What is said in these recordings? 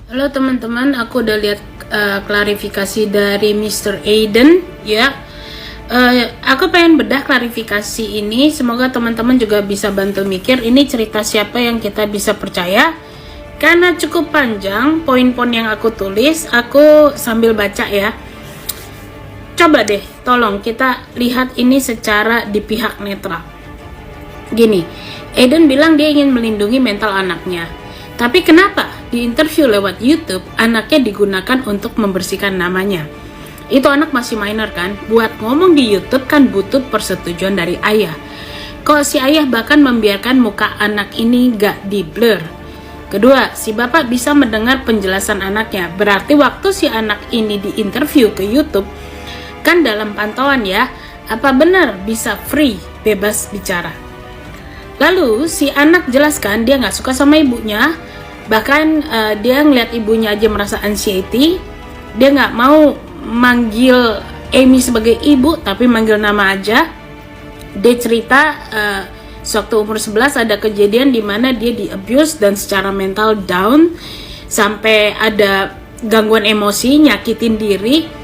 Halo teman-teman, aku udah lihat klarifikasi dari Mr. Aiden ya. Aku pengen bedah klarifikasi ini. Semoga teman-teman juga bisa bantu mikir ini cerita siapa yang kita bisa percaya. Karena cukup panjang poin-poin yang aku tulis, aku sambil baca ya. Coba deh, tolong kita lihat ini secara di pihak netral. Gini, Aiden bilang dia ingin melindungi mental anaknya. Tapi kenapa di interview lewat YouTube anaknya digunakan untuk membersihkan namanya? Itu anak masih minor kan? Buat ngomong di YouTube kan butuh persetujuan dari ayah. Kok si ayah bahkan membiarkan muka anak ini gak di blur? Kedua, si bapak bisa mendengar penjelasan anaknya. Berarti waktu si anak ini di interview ke YouTube kan dalam pantauan ya. Apa benar bisa free, bebas bicara? Lalu si anak jelaskan dia nggak suka sama ibunya, bahkan dia ngeliat ibunya aja merasa anxiety. Dia nggak mau manggil Amy sebagai ibu, tapi manggil nama aja. Dia cerita sewaktu umur 11 ada kejadian di mana dia di abuse dan secara mental down, sampai ada gangguan emosi, nyakitin diri.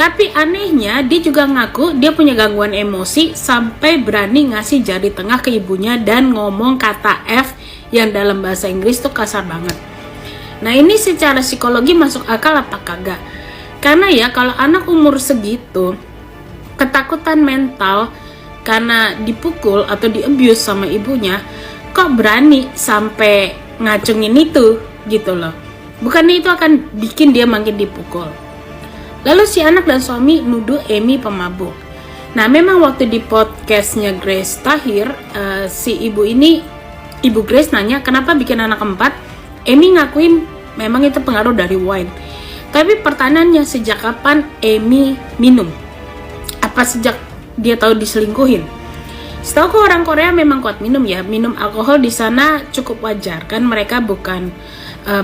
Tapi anehnya dia juga ngaku dia punya gangguan emosi sampai berani ngasih jari tengah ke ibunya dan ngomong kata F yang dalam bahasa Inggris tuh kasar banget. Nah ini secara psikologi masuk akal apa kagak? Karena ya kalau anak umur segitu ketakutan mental karena dipukul atau di-abuse sama ibunya, kok berani sampai ngacungin itu gitu loh. Bukannya itu akan bikin dia makin dipukul. Lalu si anak dan suami nuduh Amy pemabuk. Nah memang waktu di podcastnya Grace Tahir, si ibu Grace nanya kenapa bikin anak keempat. Amy ngakuin memang itu pengaruh dari wine. Tapi pertanyaannya sejak kapan Amy minum? Apa sejak dia tahu diselingkuhin? Setahu orang Korea memang kuat minum ya. Minum alkohol di sana cukup wajar kan mereka bukan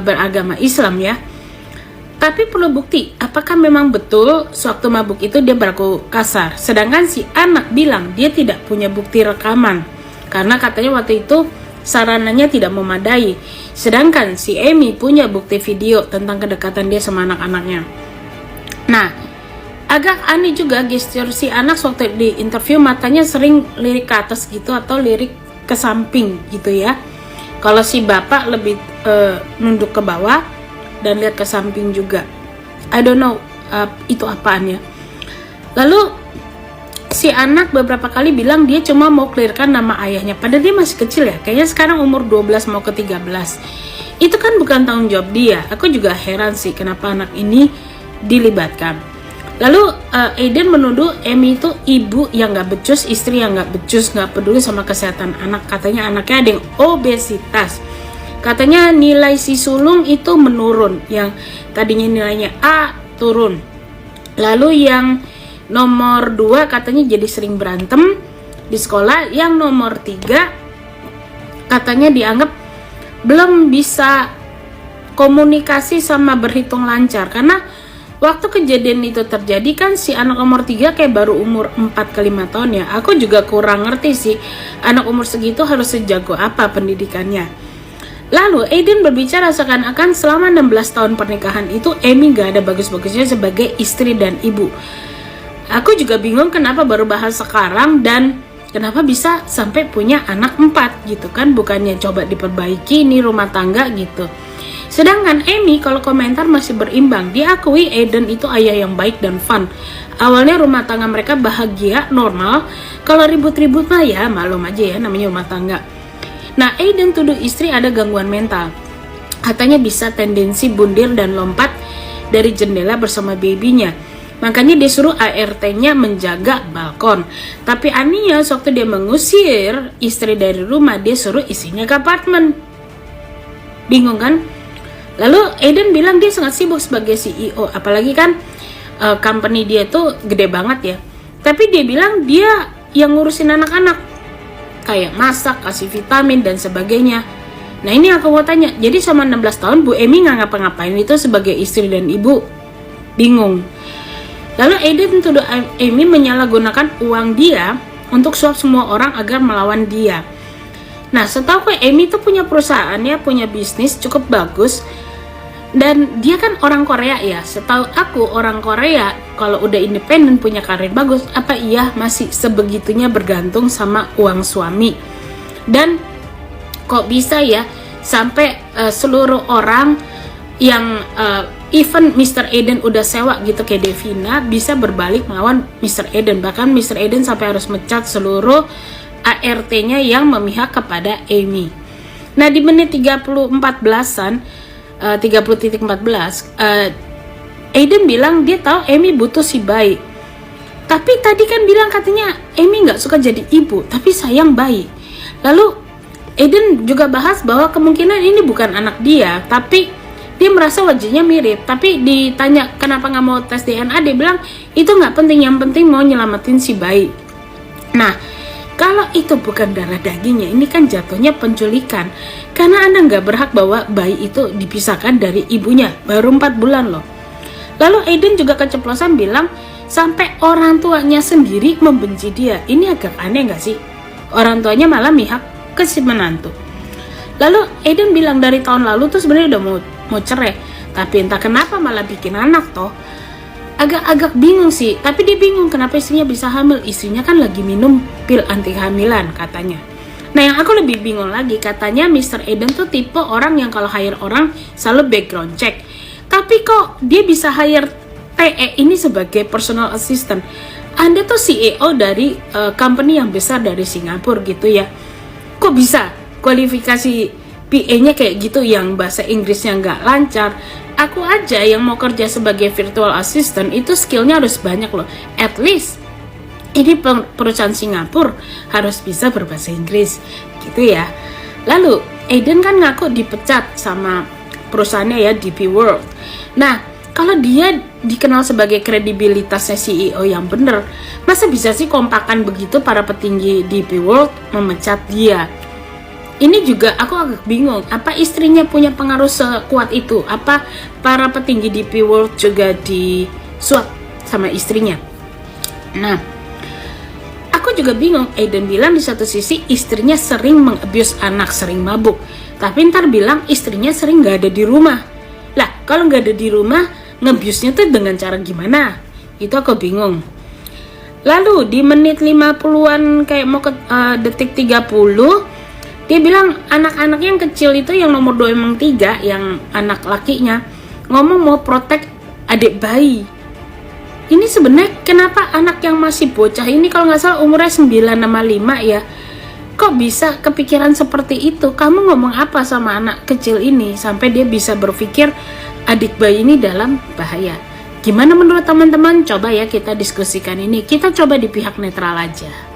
beragama Islam ya. Tapi perlu bukti, apakah memang betul sewaktu mabuk itu dia berlaku kasar? Sedangkan si anak bilang dia tidak punya bukti rekaman, karena katanya waktu itu sarananya tidak memadai. Sedangkan si Amy punya bukti video tentang kedekatan dia sama anak-anaknya. Nah, agak aneh juga gestur si anak waktu di interview, matanya sering lirik ke atas gitu atau lirik ke samping gitu ya. Kalau si bapak lebih nunduk ke bawah dan lihat ke samping juga. I don't know itu apaan ya. Lalu si anak beberapa kali bilang dia cuma mau clearkan nama ayahnya, padahal dia masih kecil ya. Kayaknya sekarang umur 12 mau ke 13. Itu kan bukan tanggung jawab dia. Aku juga heran sih kenapa anak ini dilibatkan. Lalu Aiden menuduh Amy itu ibu yang gak becus, istri yang gak becus, gak peduli sama kesehatan anak. Katanya anaknya ada yang obesitas. Katanya nilai si sulung itu menurun, yang tadinya nilainya A turun. Lalu yang nomor 2 katanya jadi sering berantem di sekolah. Yang nomor 3 katanya dianggap belum bisa komunikasi sama berhitung lancar. Karena waktu kejadian itu terjadi kan si anak nomor 3 kayak baru umur 4 ke 5 tahun ya. Aku juga kurang ngerti sih anak umur segitu harus sejago apa pendidikannya. Lalu Aiden berbicara seakan-akan selama 16 tahun pernikahan itu Amy gak ada bagus-bagusnya sebagai istri dan ibu. Aku juga bingung kenapa baru bahas sekarang dan kenapa bisa sampai punya anak 4 gitu kan. Bukannya coba diperbaiki nih rumah tangga gitu. Sedangkan Amy kalau komentar masih berimbang. Diakui Aiden itu ayah yang baik dan fun. Awalnya rumah tangga mereka bahagia, normal. Kalau ribut-ribut mah ya malum aja ya, namanya rumah tangga. Nah, Aiden tuduh istri ada gangguan mental. Katanya bisa tendensi bundir dan lompat dari jendela bersama babynya. Makanya dia suruh ART-nya menjaga balkon. Tapi anehnya, waktu dia mengusir istri dari rumah, dia suruh istrinya ke apartemen. Bingung kan? Lalu Aiden bilang dia sangat sibuk sebagai CEO. Apalagi kan company dia tuh gede banget ya. Tapi dia bilang dia yang ngurusin anak-anak. Kayak masak, kasih vitamin, dan sebagainya. Nah ini aku mau tanya, jadi selama 16 tahun Bu Amy nggak ngapa-ngapain itu sebagai istri dan ibu? Bingung. Lalu Aiden tuduh Amy menyalahgunakan uang dia untuk suap semua orang agar melawan dia. Nah setahu gue Amy tuh punya perusahaan ya, punya bisnis cukup bagus. Dan dia kan orang Korea ya, setahu aku orang Korea kalau udah independen punya karir bagus, apa iya masih sebegitunya bergantung sama uang suami? Dan kok bisa ya sampai seluruh orang yang even Mr. Eden udah sewa gitu kayak Devina bisa berbalik melawan Mr. Eden. Bahkan Mr. Eden sampai harus mecat seluruh ART-nya yang memihak kepada Amy. Nah di menit 30:14 Aiden bilang dia tahu Amy butuh si bayi. Tapi tadi kan bilang katanya Amy nggak suka jadi ibu, tapi sayang bayi. Lalu Aiden juga bahas bahwa kemungkinan ini bukan anak dia, tapi dia merasa wajahnya mirip. Tapi ditanya kenapa nggak mau tes DNA, dia bilang itu nggak penting, yang penting mau nyelamatin si bayi. Nah, kalau itu bukan darah dagingnya, ini kan jatuhnya penculikan. Karena Anda nggak berhak bahwa bayi itu dipisahkan dari ibunya, baru 4 bulan loh. Lalu Aiden juga keceplosan bilang, sampai orang tuanya sendiri membenci dia. Ini agak aneh nggak sih? Orang tuanya malah mihak ke si menantu. Lalu Aiden bilang dari tahun lalu tuh sebenarnya udah mau cerai. Tapi entah kenapa malah bikin anak toh. Agak bingung sih, tapi dia bingung kenapa istrinya bisa hamil. Istrinya kan lagi minum pil anti kehamilan katanya. Nah yang aku lebih bingung lagi, katanya Mr. Eden tuh tipe orang yang kalau hire orang selalu background check. Tapi kok dia bisa hire TE ini sebagai personal assistant? Anda tuh CEO dari company yang besar dari Singapura gitu ya. Kok bisa kualifikasi PA-nya kayak gitu yang bahasa Inggrisnya nggak lancar? Aku aja yang mau kerja sebagai virtual assistant itu skillnya harus banyak loh. At least ini perusahaan Singapura harus bisa berbahasa Inggris gitu ya. Lalu Aiden kan ngaku dipecat sama perusahaannya ya, DP World. Nah kalau dia dikenal sebagai kredibilitasnya CEO yang bener, masa bisa sih kompakan begitu para petinggi DP World memecat dia? Ini juga aku agak bingung, apa istrinya punya pengaruh sekuat itu? Apa para petinggi DP World juga disuap sama istrinya? Nah, aku juga bingung. Aiden bilang di satu sisi istrinya sering mengabuse anak, sering mabuk. Tapi ntar bilang istrinya sering gak ada di rumah. Lah, kalau gak ada di rumah, nge-abuse-nya tuh dengan cara gimana? Itu aku bingung. Lalu di menit 50-an kayak mau ke detik 30, dia bilang anak-anak yang kecil itu yang nomor 2 emang 3, yang anak lakinya ngomong mau protek adik bayi. Ini sebenarnya kenapa anak yang masih bocah ini, kalau nggak salah umurnya 9 sama 5 ya, kok bisa kepikiran seperti itu? Kamu ngomong apa sama anak kecil ini sampai dia bisa berpikir adik bayi ini dalam bahaya? Gimana menurut teman-teman? Coba ya kita diskusikan ini. Kita coba di pihak netral aja.